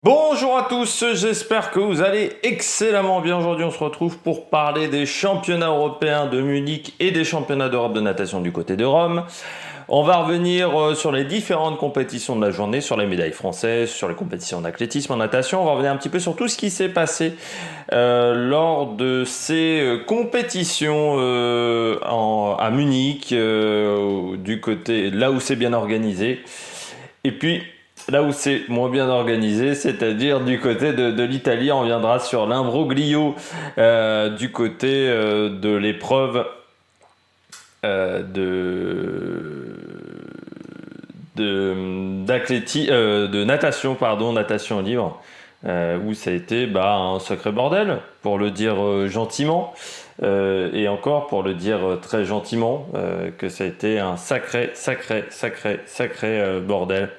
Bonjour à tous, j'espère que vous allez excellemment bien. Aujourd'hui, on se retrouve pour parler des championnats européens de Munich et des championnats d'Europe de natation du côté de Rome. On va revenir sur les différentes compétitions de la journée, sur les médailles françaises, sur les compétitions d'athlétisme en natation. On va revenir un petit peu sur tout ce qui s'est passé lors de ces compétitions à Munich, du côté là où c'est bien organisé. Et puis là où c'est moins bien organisé, c'est-à-dire du côté de l'Italie, on reviendra sur l'imbroglio du côté de l'épreuve de natation, natation libre, où ça a été un sacré bordel, pour le dire gentiment, et encore pour le dire très gentiment, que ça a été un sacré bordel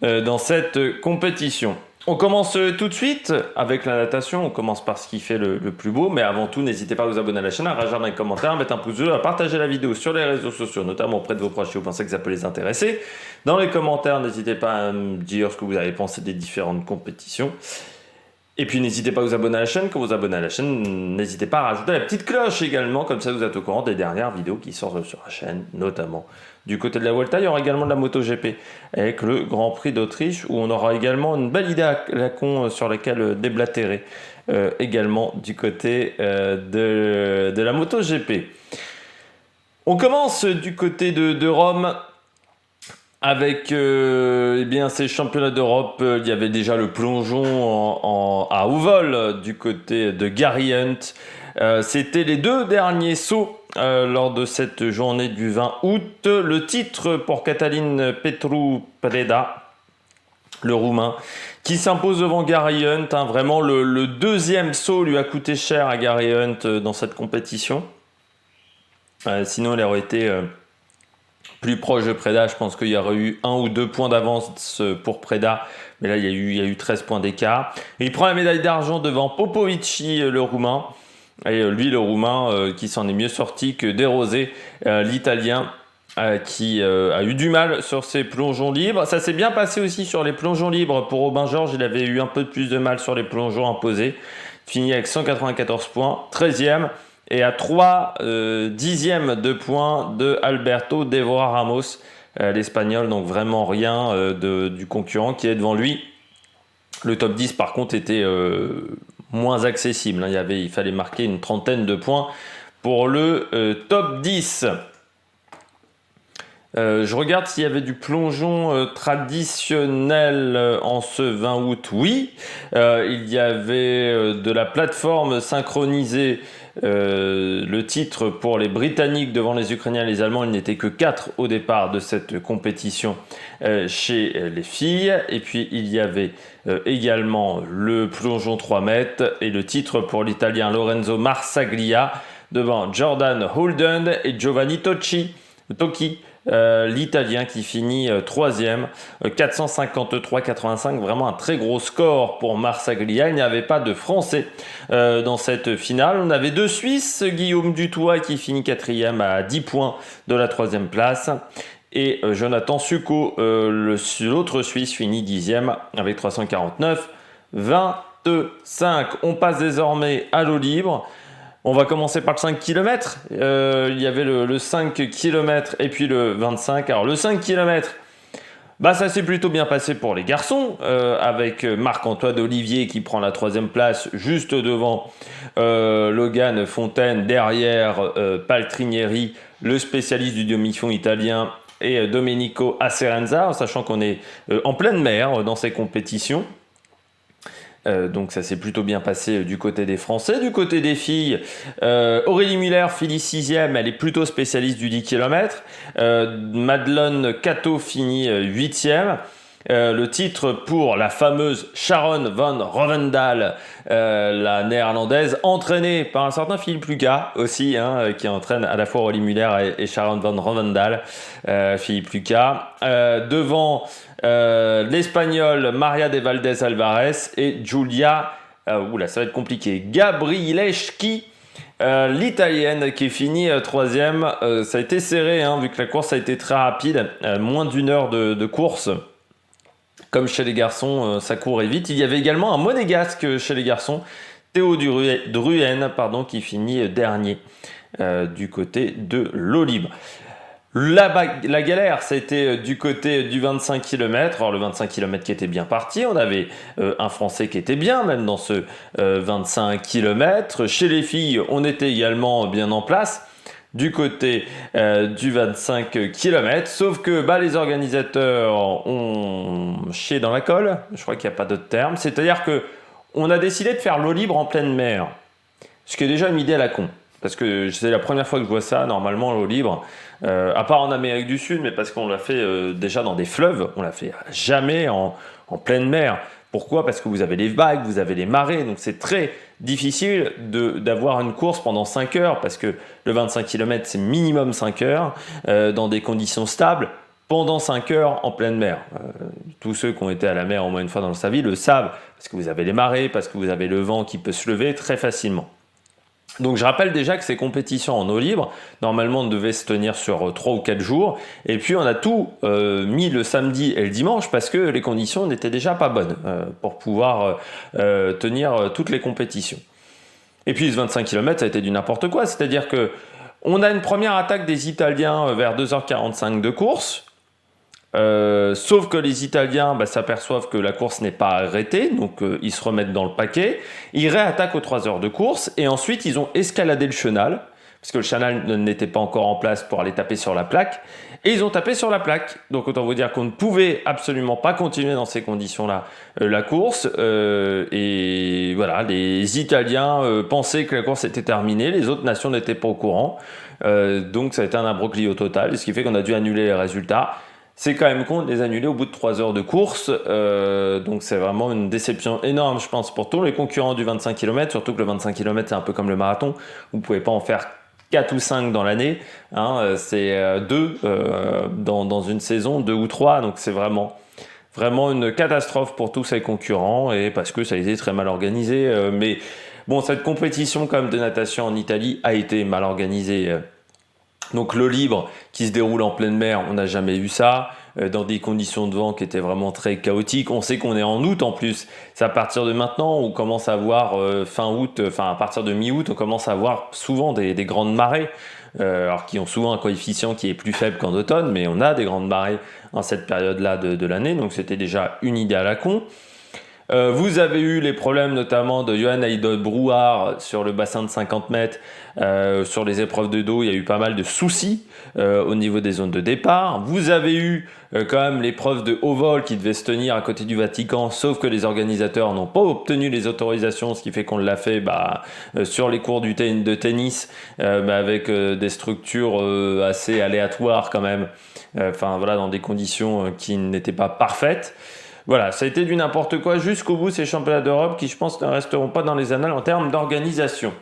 dans cette compétition. On commence tout de suite avec la natation, on commence par ce qui fait le plus beau, mais avant tout, n'hésitez pas à vous abonner à la chaîne, à réagir dans les commentaires, à mettre un pouce bleu, à partager la vidéo sur les réseaux sociaux, notamment auprès de vos proches si vous pensez que ça peut les intéresser. Dans les commentaires, n'hésitez pas à me dire ce que vous avez pensé des différentes compétitions. Et puis n'hésitez pas à vous abonner à la chaîne. Quand vous abonnez à la chaîne, n'hésitez pas à rajouter la petite cloche également, comme ça vous êtes au courant des dernières vidéos qui sortent sur la chaîne, notamment du côté de la Vuelta. Il y aura également de la MotoGP avec le Grand Prix d'Autriche, où on aura également une belle idée à la con sur laquelle déblatérer également du côté de la MotoGP. On commence du côté de Rome. Avec ces championnats d'Europe, il y avait déjà le plongeon à haut vol du côté de Gary Hunt. C'était les deux derniers sauts lors de cette journée du 20 août. Le titre pour Catalin Petru Preda, le Roumain, qui s'impose devant Gary Hunt. Vraiment, le deuxième saut lui a coûté cher à Gary Hunt dans cette compétition. Sinon, il aurait été plus proche de Preda. Je pense qu'il y aurait eu 1 ou 2 points d'avance pour Preda, mais là il y a eu 13 points d'écart. Il prend la médaille d'argent devant Popovici, le Roumain, et lui le Roumain qui s'en est mieux sorti que De Rosé, l'Italien, qui a eu du mal sur ses plongeons libres. Ça s'est bien passé aussi sur les plongeons libres pour Robin Georges. Il avait eu un peu plus de mal sur les plongeons imposés. Fini avec 194 points, 13e. Et à 3 dixièmes de points de Alberto Devora Ramos, l'Espagnol, donc vraiment rien du concurrent qui est devant lui. Le top 10 par contre était moins accessible, il fallait marquer une trentaine de points pour le top 10. Je regarde s'il y avait du plongeon traditionnel en ce 20 août. Oui, il y avait de la plateforme synchronisée. Le titre pour les Britanniques devant les Ukrainiens et les Allemands, il n'était que 4 au départ de cette compétition chez les filles. Et puis il y avait également le plongeon 3 mètres et le titre pour l'Italien Lorenzo Marsaglia devant Jordan Holden et Giovanni Tocchi. L'Italien qui finit 3e, 453,85, vraiment un très gros score pour Marsaglia. Il n'y avait pas de Français dans cette finale. On avait 2 Suisses, Guillaume Dutoit qui finit 4e à 10 points de la 3e place. Et Jonathan Succo, l'autre Suisse, finit 10e avec 349,25. On passe désormais à l'eau libre. On va commencer par le 5 km. Il y avait le 5 km et puis le 25. Alors le 5 km, ça s'est plutôt bien passé pour les garçons, avec Marc-Antoine Olivier qui prend la 3e place juste devant Logan Fontaine, derrière Paltrinieri, le spécialiste du demi-fond italien, et Domenico Acerenza, en sachant qu'on est en pleine mer dans ces compétitions. Donc ça s'est plutôt bien passé du côté des Français. Du côté des filles, Aurélie Muller finit 6e, elle est plutôt spécialiste du 10 km. Madeleine Cato finit 8e. Le titre pour la fameuse Sharon van Rovendal, la néerlandaise, entraînée par un certain Philippe Lucas aussi, qui entraîne à la fois Aurélie Muller et Sharon van Rovendal. Philippe Lucas devant l'Espagnole Maria de Valdez Alvarez et Giulia, ça va être compliqué, Gabrieleschi, l'Italienne qui finit 3e. Ça a été serré, vu que la course a été très rapide, moins d'1 heure de course. Comme chez les garçons, ça courait vite. Il y avait également un monégasque chez les garçons, Théo Druyen, qui finit dernier du côté de l'eau libre. La galère, c'était du côté du 25 km. Alors le 25 km qui était bien parti, on avait un Français qui était bien, même dans ce 25 km. Chez les filles, on était également bien en place du côté du 25 km, sauf que les organisateurs ont chié dans la colle, je crois qu'il n'y a pas d'autre terme, c'est-à-dire que on a décidé de faire l'eau libre en pleine mer, ce qui est déjà une idée à la con. Parce que c'est la première fois que je vois ça, normalement, l'eau libre, à part en Amérique du Sud, mais parce qu'on l'a fait déjà dans des fleuves, on l'a fait jamais en pleine mer. Pourquoi ? Parce que vous avez les vagues, vous avez les marées, donc c'est très difficile d'avoir une course pendant 5 heures, parce que le 25 km, c'est minimum 5 heures, dans des conditions stables, pendant 5 heures en pleine mer. Tous ceux qui ont été à la mer au moins une fois dans sa vie le savent, parce que vous avez les marées, parce que vous avez le vent qui peut se lever très facilement. Donc je rappelle déjà que ces compétitions en eau libre, normalement, devaient se tenir sur 3 ou 4 jours. Et puis on a tout mis le samedi et le dimanche parce que les conditions n'étaient déjà pas bonnes pour pouvoir tenir toutes les compétitions. Et puis ce 25 km, ça a été du n'importe quoi. C'est-à-dire que on a une première attaque des Italiens vers 2h45 de course. Sauf que les Italiens s'aperçoivent que la course n'est pas arrêtée, donc ils se remettent dans le paquet, ils réattaquent aux 3 heures de course, et ensuite ils ont escaladé le chenal, parce que le chenal n'était pas encore en place pour aller taper sur la plaque, et ils ont tapé sur la plaque. Donc autant vous dire qu'on ne pouvait absolument pas continuer dans ces conditions-là la course, et voilà, les Italiens pensaient que la course était terminée, les autres nations n'étaient pas au courant, donc ça a été un imbroglio total, ce qui fait qu'on a dû annuler les résultats. C'est quand même con de les annuler au bout de 3 heures de course, donc c'est vraiment une déception énorme, je pense, pour tous les concurrents du 25 km, surtout que le 25 km, c'est un peu comme le marathon, vous ne pouvez pas en faire 4 ou 5 dans l'année, c'est 2 dans une saison, 2 ou 3, donc c'est vraiment une catastrophe pour tous ces concurrents, et parce que ça a été très mal organisé, mais bon, cette compétition quand même de natation en Italie a été mal organisée. Donc l'eau libre qui se déroule en pleine mer, on n'a jamais eu ça, dans des conditions de vent qui étaient vraiment très chaotiques. On sait qu'on est en août en plus, c'est à partir de maintenant on commence à voir fin août, à partir de mi-août, on commence à voir souvent des grandes marées, alors qui ont souvent un coefficient qui est plus faible qu'en automne, mais on a des grandes marées en cette période-là de l'année, donc c'était déjà une idée à la con. Vous avez eu les problèmes notamment de Johan Heidel-Brouard sur le bassin de 50 mètres, sur les épreuves de dos, il y a eu pas mal de soucis au niveau des zones de départ. Vous avez eu quand même l'épreuve de haut vol qui devait se tenir à côté du Vatican, sauf que les organisateurs n'ont pas obtenu les autorisations, ce qui fait qu'on l'a fait sur les cours de tennis, avec des structures assez aléatoires quand même, dans des conditions qui n'étaient pas parfaites. Voilà, ça a été du n'importe quoi jusqu'au bout, ces championnats d'Europe qui, je pense, ne resteront pas dans les annales en termes d'organisation.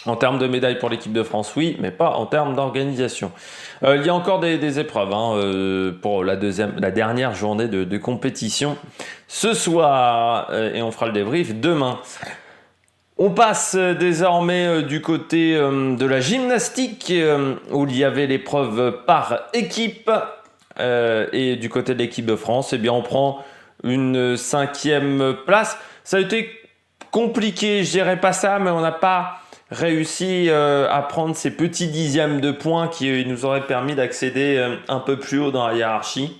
En termes de médailles pour l'équipe de France, oui, mais pas en termes d'organisation. Il y a encore des épreuves pour la dernière journée de compétition ce soir, et on fera le débrief demain. On passe désormais du côté de la gymnastique, où il y avait l'épreuve par équipe. Et du côté de l'équipe de France, on prend une 5e place. Ça a été compliqué, je dirais pas ça, mais on n'a pas réussi à prendre ces petits dixièmes de points qui nous auraient permis d'accéder un peu plus haut dans la hiérarchie.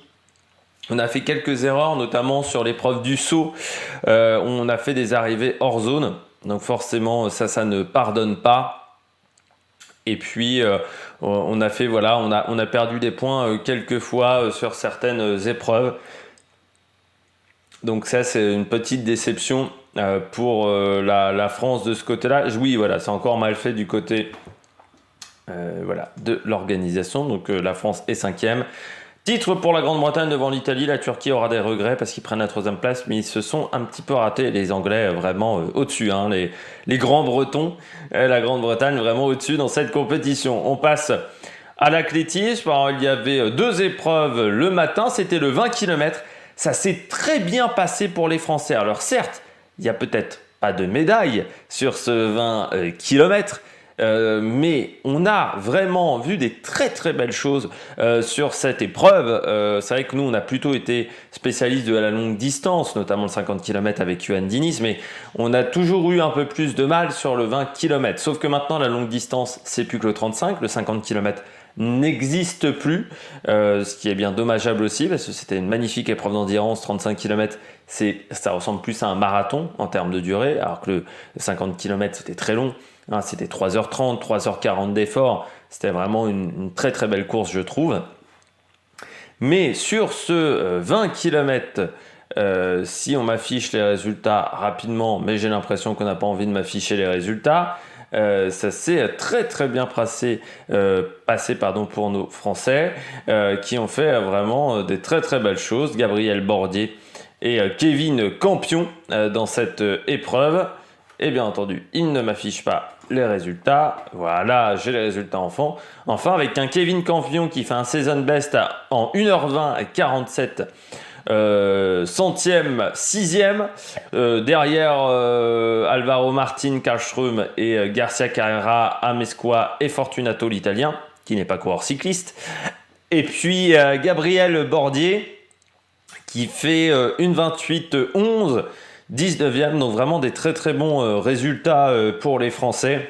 On a fait quelques erreurs, notamment sur l'épreuve du saut. On a fait des arrivées hors zone, donc forcément ça ne pardonne pas. Et puis on a perdu des points quelques fois sur certaines épreuves. Donc ça, c'est une petite déception pour la France de ce côté-là. Oui, voilà, c'est encore mal fait du côté de l'organisation. Donc la France est 5e. Titre pour la Grande-Bretagne devant l'Italie. La Turquie aura des regrets parce qu'ils prennent la 3e place, mais ils se sont un petit peu ratés. Les Anglais vraiment au-dessus, les grands Bretons, la Grande-Bretagne vraiment au-dessus dans cette compétition. On passe à l'athlétisme. Alors, il y avait 2 épreuves le matin, c'était le 20 km. Ça s'est très bien passé pour les Français. Alors certes, il n'y a peut-être pas de médaille sur ce 20 km, mais on a vraiment vu des très très belles choses sur cette épreuve. C'est vrai que nous, on a plutôt été spécialistes de la longue distance, notamment le 50 km avec Yoann Diniz, mais on a toujours eu un peu plus de mal sur le 20 km. Sauf que maintenant, la longue distance, c'est plus que le 35, le 50 km n'existe plus, ce qui est bien dommageable aussi parce que c'était une magnifique épreuve d'endurance. 35 km, ça ressemble plus à un marathon en termes de durée, alors que le 50 km c'était très long, hein, c'était 3h30, 3h40 d'effort, c'était vraiment une très très belle course je trouve. Mais sur ce 20 km, si on m'affiche les résultats rapidement, mais j'ai l'impression qu'on n'a pas envie de m'afficher les résultats, ça s'est très très bien passé pour nos Français qui ont fait vraiment des très très belles choses. Gabriel Bordier et Kevin Campion dans cette épreuve. Et bien entendu, il ne m'affiche pas les résultats. Voilà, j'ai les résultats enfin, avec un Kevin Campion qui fait un season best en 1h20 et 47 centième, sixième, derrière Alvaro Martin, Karlström et Garcia Carrera, Amescoa et Fortunato l'italien, qui n'est pas coureur cycliste. Et puis Gabriel Bordier qui fait 1,28,11, 19e, donc vraiment des très très bons résultats pour les Français.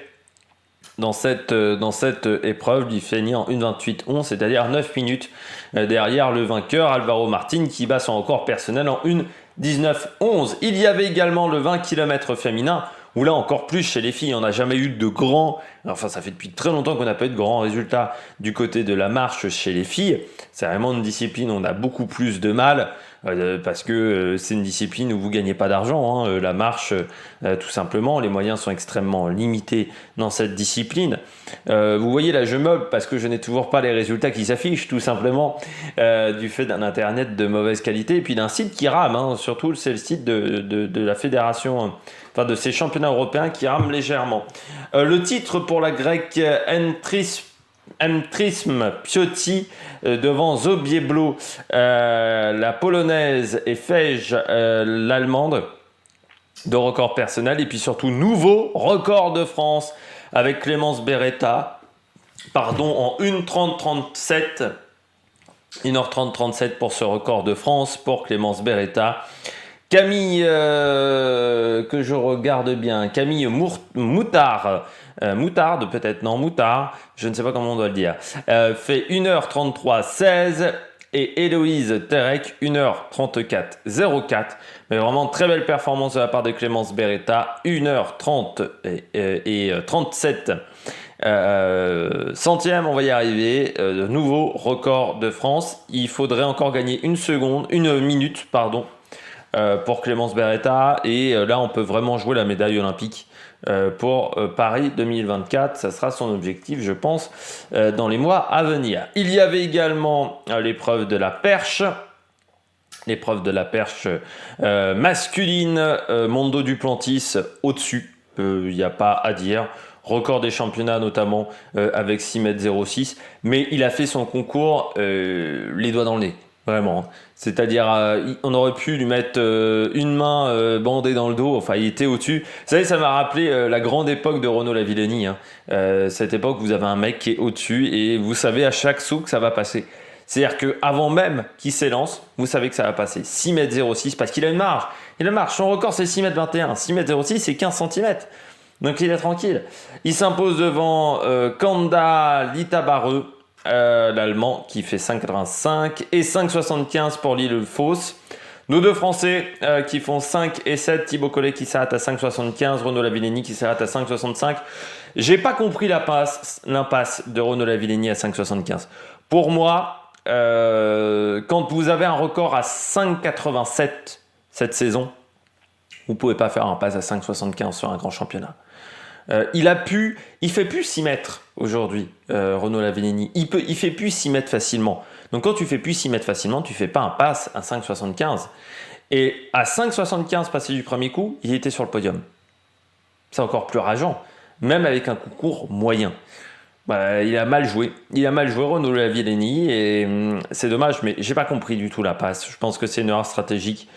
Dans cette épreuve, il finit en 1,28,11, c'est-à-dire 9 minutes derrière le vainqueur, Alvaro Martin, qui bat son record personnel en 1,19,11. Il y avait également le 20 km féminin, où là encore plus chez les filles, on n'a jamais eu de grands, enfin ça fait depuis très longtemps qu'on n'a pas eu de grands résultats du côté de la marche chez les filles. C'est vraiment une discipline où on a beaucoup plus de mal, parce que c'est une discipline où vous gagnez pas d'argent, hein, la marche tout simplement, les moyens sont extrêmement limités dans cette discipline. Vous voyez là je meuble parce que je n'ai toujours pas les résultats qui s'affichent tout simplement du fait d'un internet de mauvaise qualité et puis d'un site qui rame, hein, surtout c'est le site de la fédération, enfin de ces championnats européens qui rame légèrement. Le titre pour la grecque Mtrism Piotti devant Zobieblo, la polonaise, et Fej, l'allemande, de record personnel. Et puis surtout, nouveau record de France avec Clémence Beretta, en 1h30-37. 1h30-37 pour ce record de France pour Clémence Beretta. Camille, que je regarde bien, Camille Moutard, Moutarde peut-être, non, Moutard, je ne sais pas comment on doit le dire, fait 1h33-16 et Héloïse Terek 1h34-04. Mais vraiment très belle performance de la part de Clémence Beretta, 1h30 et 37 centièmes, on va y arriver, nouveau record de France. Il faudrait encore gagner une minute, pour Clémence Beretta, et là on peut vraiment jouer la médaille olympique pour Paris 2024. Ça sera son objectif, je pense, dans les mois à venir. Il y avait également l'épreuve de la perche. L'épreuve de la perche masculine, Mondo Duplantis au-dessus, il n'y a pas à dire. Record des championnats notamment avec 6,06 m, mais il a fait son concours les doigts dans le nez. Vraiment. C'est-à-dire, on aurait pu lui mettre une main bandée dans le dos. Enfin, il était au-dessus. Vous savez, ça m'a rappelé la grande époque de Renaud Lavillenie. Cette époque où vous avez un mec qui est au-dessus et vous savez à chaque saut que ça va passer. C'est-à-dire qu'avant même qu'il s'élance, vous savez que ça va passer. 6,06 m parce qu'il a une marge. Il a une marge. Son record, c'est 6,21 m. 6,06 m, c'est 15 cm. Donc, il est tranquille. Il s'impose devant Kanda Litabareux, l'allemand, qui fait 5,85 et 5,75 pour Lille Fosse. Nos deux Français qui font 5 et 7, Thibaut Collet qui s'arrête à 5,75, Renaud Lavillenie qui s'arrête à 5,65. J'ai pas compris l'impasse de Renaud Lavillenie à 5,75. Pour moi, quand vous avez un record à 5,87 cette saison, vous pouvez pas faire un pass à 5,75 sur un grand championnat. Il fait plus 6 mètres aujourd'hui, Renaud Lavillenie. Il fait plus 6 mètres facilement. Donc quand tu fais plus 6 mètres facilement, tu fais pas un pass à 5,75. Et à 5,75 passé du premier coup, il était sur le podium. C'est encore plus rageant, même avec un concours moyen. Il a mal joué. Renaud Lavillenie, et c'est dommage, mais j'ai pas compris du tout la passe. Je pense que c'est une erreur stratégique.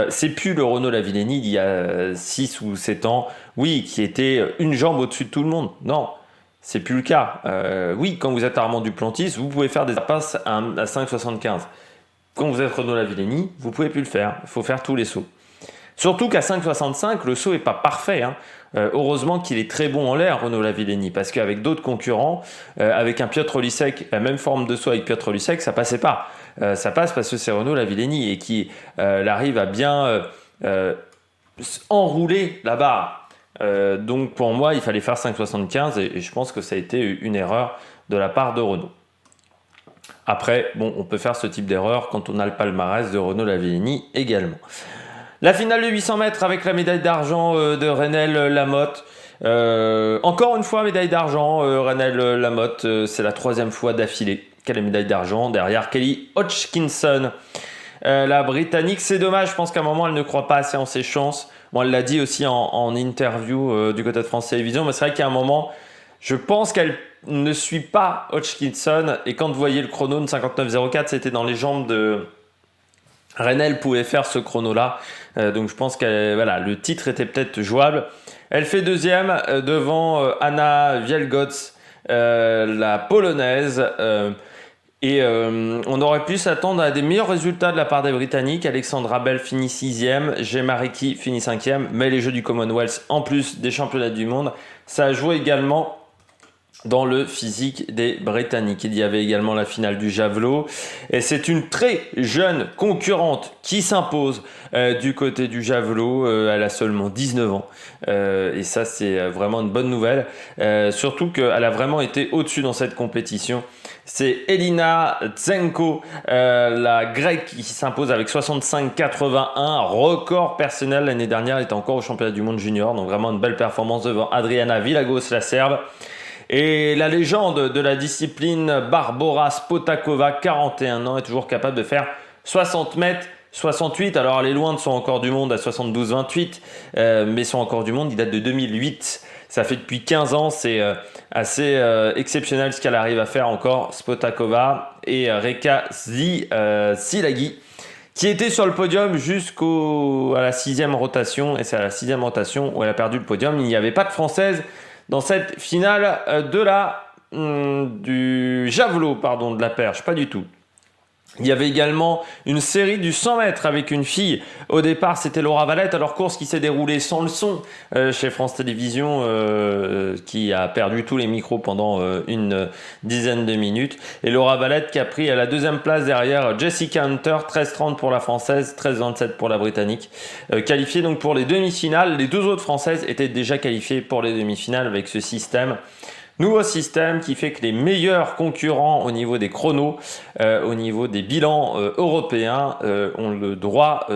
C'est plus le Renaud Lavillenie d'il y a 6 ou 7 ans, oui, qui était une jambe au-dessus de tout le monde. Non, C'est plus le cas. Oui, quand vous êtes Armand Duplantis, vous pouvez faire des passes à 5,75. Quand vous êtes Renaud Lavillenie, vous pouvez plus le faire. Il faut faire tous les sauts. Surtout qu'à 5,65, le saut est pas parfait. Heureusement qu'il est très bon en l'air, Renaud Lavillenie, parce qu'avec d'autres concurrents, avec un Piotr Lisek, la même forme de saut avec Piotr Lisek, ça passait pas. Ça passe parce que c'est Renaud Lavillenie et qui arrive à bien enrouler la barre. Donc pour moi, il fallait faire 5,75 et je pense que ça a été une erreur de la part de Renaud. Après, bon, on peut faire ce type d'erreur quand on a le palmarès de Renaud Lavillenie également. La finale de 800 mètres avec la médaille d'argent de Reynel Lamotte. Encore une fois, médaille d'argent, Reynel Lamotte. C'est la 3e fois d'affilée qu'elle a médaille d'argent derrière Kelly Hodgkinson. La Britannique, c'est dommage, je pense qu'à un moment, elle ne croit pas assez en ses chances. Bon, elle l'a dit aussi en interview du côté de France Télévisions, mais c'est vrai qu'à un moment, je pense qu'elle ne suit pas Hodgkinson. Et quand vous voyez le chrono de 59,04, c'était dans les jambes de... Reynel pouvait faire ce chrono-là, donc je pense que voilà, le titre était peut-être jouable. Elle fait 2e devant Anna Wielgosz, la polonaise, et on aurait pu s'attendre à des meilleurs résultats de la part des Britanniques. Alexandra Bell finit 6e, Gemma Reekie finit 5e, mais les Jeux du Commonwealth, en plus des championnats du monde, ça a joué également dans le physique des Britanniques. Il y avait également la finale du javelot et c'est une très jeune concurrente qui s'impose du côté du javelot. Elle a seulement 19 ans et ça c'est vraiment une bonne nouvelle, surtout qu'elle a vraiment été au-dessus dans cette compétition. C'est Elina Tsenko, la grecque, qui s'impose avec 65,81, record personnel. L'année dernière, elle était encore au championnat du monde junior, donc vraiment une belle performance devant Adriana Vilagos, la Serbe. Et la légende de la discipline, Barbora Spotakova, 41 ans, est toujours capable de faire 60 mètres, 68. Alors elle est loin de son record du monde à 72,28, mais son record du monde, il date de 2008. Ça fait depuis 15 ans, c'est assez exceptionnel ce qu'elle arrive à faire encore, Spotakova et Reka Silagi, qui était sur le podium jusqu'à la 6e rotation. Et c'est à la 6e rotation où elle a perdu le podium. Il n'y avait pas de Française dans cette finale du javelot, de la perche, pas du tout. Il y avait également une série du 100 mètres avec une fille. Au départ, c'était Laura Valette. Alors, course qui s'est déroulée sans le son chez France Télévisions, qui a perdu tous les micros pendant une dizaine de minutes. Et Laura Valette qui a pris à la 2e place derrière Jessica Hunter, 13,30 pour la Française, 13,27 pour la Britannique. Qualifiée donc pour les demi-finales. Les 2 autres Françaises étaient déjà qualifiées pour les demi-finales avec ce système. Nouveau système qui fait que les meilleurs concurrents au niveau des chronos, au niveau des bilans européens, ont le droit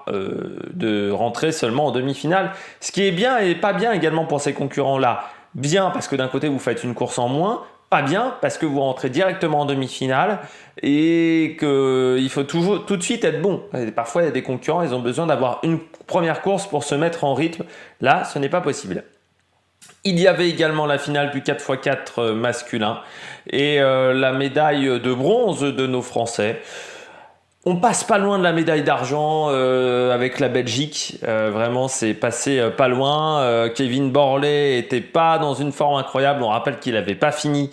de rentrer seulement en demi-finale. Ce qui est bien et pas bien également pour ces concurrents-là. Bien parce que d'un côté vous faites une course en moins, pas bien parce que vous rentrez directement en demi-finale et qu'il faut toujours tout de suite être bon. Et parfois il y a des concurrents, ils ont besoin d'avoir une première course pour se mettre en rythme. Là, ce n'est pas possible. Il y avait également la finale du 4x4 masculin et la médaille de bronze de nos Français. On passe pas loin de la médaille d'argent avec la Belgique. Vraiment, c'est passé pas loin. Kevin Borlée était pas dans une forme incroyable. On rappelle qu'il n'avait pas fini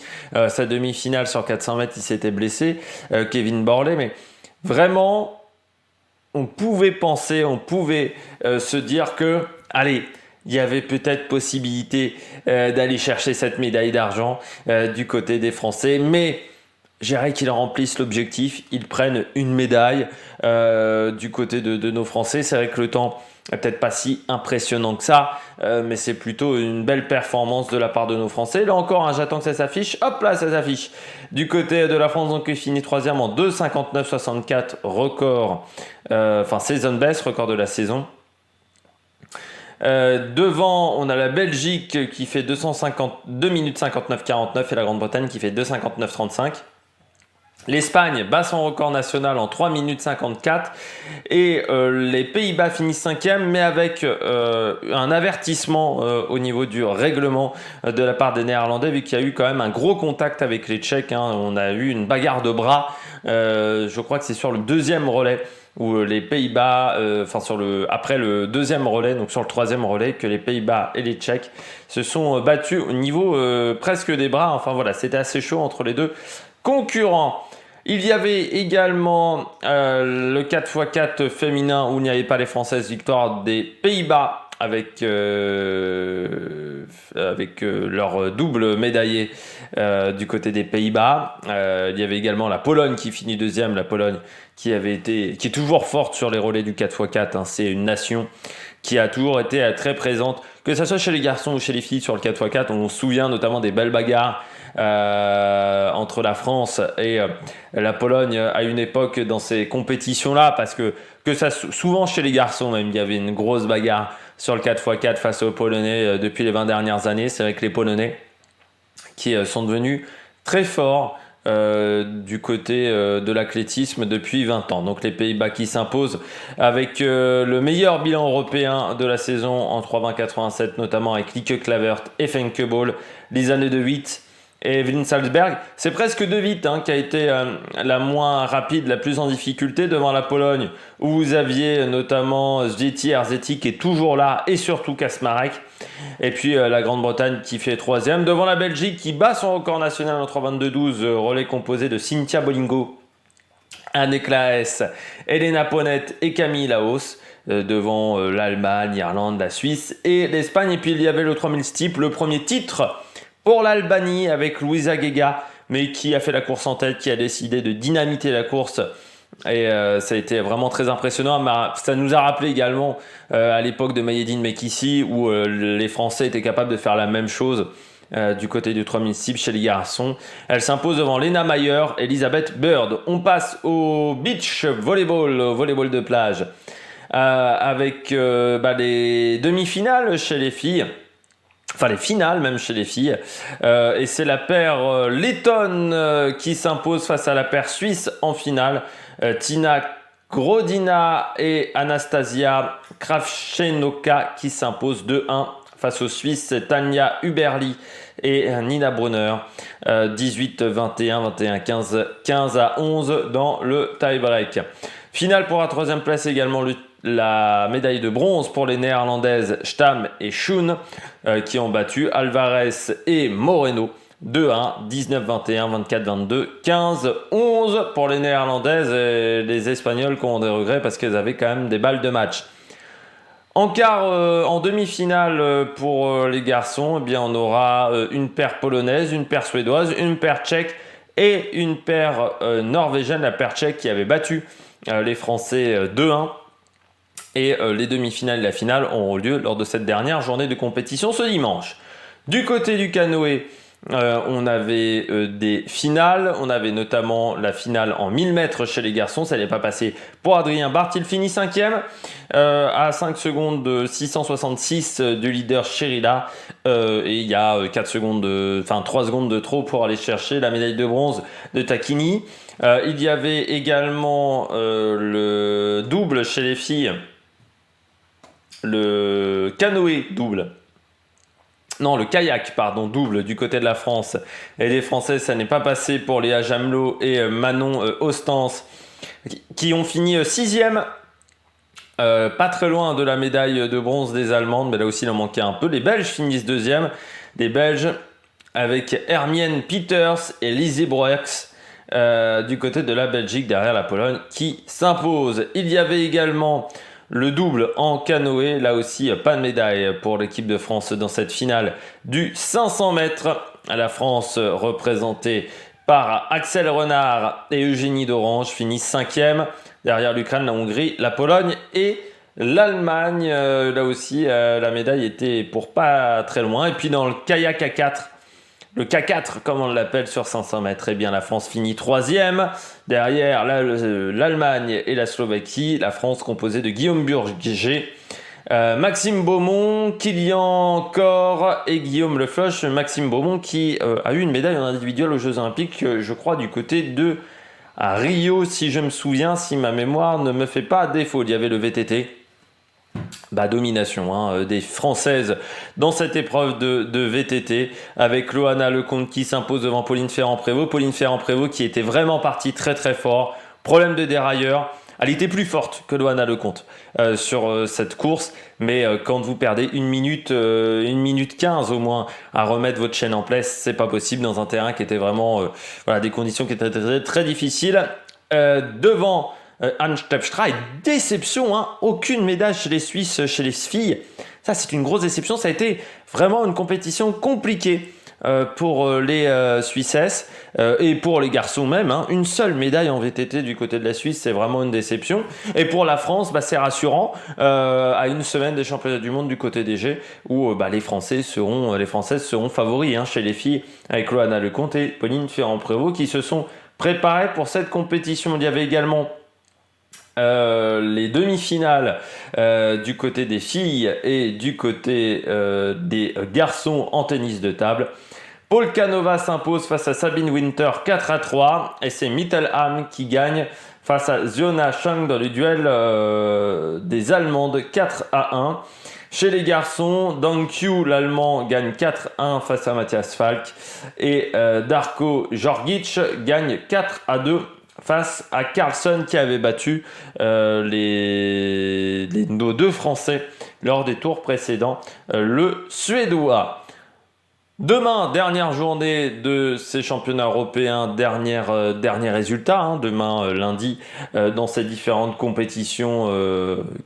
sa demi-finale sur 400 mètres. Il s'était blessé, Kevin Borlée. Mais vraiment, on pouvait penser, se dire que, allez, il y avait peut-être possibilité d'aller chercher cette médaille d'argent du côté des Français. Mais j'aimerais qu'ils remplissent l'objectif, ils prennent une médaille du côté de nos Français. C'est vrai que le temps n'est peut-être pas si impressionnant que ça, mais c'est plutôt une belle performance de la part de nos Français. Là encore, j'attends que ça s'affiche. Hop là, ça s'affiche. Du côté de la France, donc, qui finit 3e en 2,59,64, record, saison best, record de la saison. Devant, on a la Belgique qui fait 2 minutes 59,49 et la Grande-Bretagne qui fait 2,59,35. L'Espagne bat son record national en 3 minutes 54 et les Pays-Bas finissent 5e, mais avec un avertissement au niveau du règlement de la part des Néerlandais, vu qu'il y a eu quand même un gros contact avec les Tchèques. On a eu une bagarre de bras, je crois que c'est sur le 2e relais. où les Pays-Bas, après le deuxième relais, donc sur le troisième relais, que les Pays-Bas et les Tchèques se sont battus au niveau presque des bras. Enfin voilà, c'était assez chaud entre les deux concurrents. Il y avait également le 4x4 féminin où il n'y avait pas les Françaises, victoire des Pays-Bas avec leur double médaillé du côté des Pays-Bas. Il y avait également la Pologne qui finit deuxième, la Pologne qui est toujours forte sur les relais du 4x4. Hein. C'est une nation qui a toujours été très présente, que ce soit chez les garçons ou chez les filles sur le 4x4. On se souvient notamment des belles bagarres entre la France et la Pologne à une époque dans ces compétitions-là, parce que ça, souvent chez les garçons même, il y avait une grosse bagarre sur le 4x4 face aux Polonais depuis les 20 dernières années. C'est vrai que les Polonais qui sont devenus très forts du côté de l'athlétisme depuis 20 ans. Donc les Pays-Bas qui s'imposent avec le meilleur bilan européen de la saison en 3,20,87, notamment avec Lieke Clavert et Femke Bol, Lisanne de Witt et Evelyn Salzberg. C'est presque De Witt qui a été la moins rapide, la plus en difficulté devant la Pologne, où vous aviez notamment Zvieti Herzeti qui est toujours là, et surtout Kasmarek. Et puis la Grande-Bretagne qui fait troisième, devant la Belgique qui bat son record national en 3,22,12, relais composé de Cynthia Bolingo, Anne Klaes, Elena Ponette et Camille Laos, devant l'Allemagne, l'Irlande, la Suisse et l'Espagne. Et puis il y avait le 3000 steeple, le premier titre pour l'Albanie avec Luisa Gega, mais qui a fait la course en tête, qui a décidé de dynamiter la course. Et ça a été vraiment très impressionnant. Ça nous a rappelé également à l'époque de Mayedine Mekissi, où les Français étaient capables de faire la même chose du côté du 3000 steeple chez les garçons. Elle s'impose devant Lena Meyer, Elisabeth Bird. On passe au beach volleyball, au volleyball de plage, avec les demi-finales chez les filles. Enfin, les finales même chez les filles. Et c'est la paire lettonne qui s'impose face à la paire suisse en finale. Tina Grodina et Anastasia Kravchenoka qui s'imposent 2-1 face aux Suisses. Tania Huberli et Nina Brunner. 18-21, 21-15, 15-11 dans le tie-break. Finale pour la troisième place également, la médaille de bronze pour les néerlandaises Stam et Schoen qui ont battu Alvarez et Moreno 2-1, 19-21, 24-22, 15-11 pour les néerlandaises, et les espagnols qui ont des regrets parce qu'elles avaient quand même des balles de match. En quart, en demi-finale pour les garçons, eh bien on aura une paire polonaise, une paire suédoise, une paire tchèque et une paire norvégienne, la paire tchèque qui avait battu les Français 2-1. Et les demi-finales et la finale auront lieu lors de cette dernière journée de compétition ce dimanche. Du côté du canoë, on avait des finales. On avait notamment la finale en 1000 mètres chez les garçons. Ça n'est pas passé pour Adrien Barth. Il finit 5e à 5 secondes de 666 du leader Sherila. Et il y a 3 secondes de trop pour aller chercher la médaille de bronze de Tacchini. Il y avait également le double chez les filles. Le canoë double. Non, le kayak, double du côté de la France. Et les Français, ça n'est pas passé pour Léa Jamelot et Manon Ostens, qui ont fini 6e. Pas très loin de la médaille de bronze des Allemandes, mais là aussi il en manquait un peu. Les Belges finissent 2e. Les Belges avec Hermione Peters et Lizzie Broeks du côté de la Belgique, derrière la Pologne qui s'impose. Il y avait également le double en canoë, là aussi pas de médaille pour l'équipe de France dans cette finale du 500 mètres. La France représentée par Axel Renard et Eugénie Dorange finit 5e. Derrière l'Ukraine, la Hongrie, la Pologne et l'Allemagne. Là aussi la médaille était pour pas très loin. Et puis dans le kayak à 4, le K4 comme on l'appelle sur 500 mètres, eh bien la France finit 3e. Derrière l'Allemagne et la Slovaquie, la France composée de Guillaume Burger, Maxime Beaumont, Kylian Cor et Guillaume Lefloche. Maxime Beaumont qui a eu une médaille en individuel aux Jeux Olympiques, je crois du côté de Rio, si je me souviens, si ma mémoire ne me fait pas défaut. Il y avait le VTT. Domination des Françaises dans cette épreuve de VTT, avec Loana Lecomte qui s'impose devant Pauline Ferrand-Prévot. Pauline Ferrand-Prévot qui était vraiment partie très très fort. Problème de dérailleur. Elle était plus forte que Loana Lecomte sur cette course, mais quand vous perdez 1 minute 15 au moins à remettre votre chaîne en place, c'est pas possible dans un terrain qui était vraiment des conditions qui étaient très, très difficiles. Devant Anne Stepstra, et déception, hein, aucune médaille chez les Suisses, chez les filles. Ça, c'est une grosse déception. Ça a été vraiment une compétition compliquée pour les Suissesses et pour les garçons même. Hein. Une seule médaille en VTT du côté de la Suisse, c'est vraiment une déception. Et pour la France, c'est rassurant à une semaine des championnats du monde du côté des G où les Françaises seront favoris chez les filles avec Loana Lecomte et Pauline Ferrand-Prévot qui se sont préparées pour cette compétition. Il y avait également les demi-finales du côté des filles et du côté des garçons en tennis de table. Polkanova s'impose face à Sabine Winter 4-3 et c'est Mittelham qui gagne face à Ziona Chang dans le duel des Allemandes 4-1. Chez les garçons, Dang Qiu, l'Allemand, gagne 4-1 face à Matthias Falk et Darko Jorgic gagne 4-2 face à Carlson qui avait battu nos deux Français lors des tours précédents, le Suédois. Demain, dernière journée de ces championnats européens, dernier résultat, demain lundi, dans ces différentes compétitions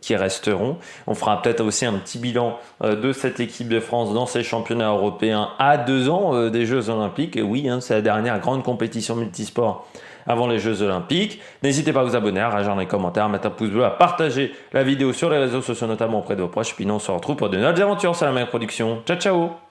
qui resteront. On fera peut-être aussi un petit bilan de cette équipe de France dans ces championnats européens à 2 ans des Jeux Olympiques. Et oui, c'est la dernière grande compétition multisport avant les Jeux Olympiques. N'hésitez pas à vous abonner, à réagir dans les commentaires, à mettre un pouce bleu, à partager la vidéo sur les réseaux sociaux, notamment auprès de vos proches. Puis nous, on se retrouve pour de nouvelles aventures sur la même production. Ciao, ciao!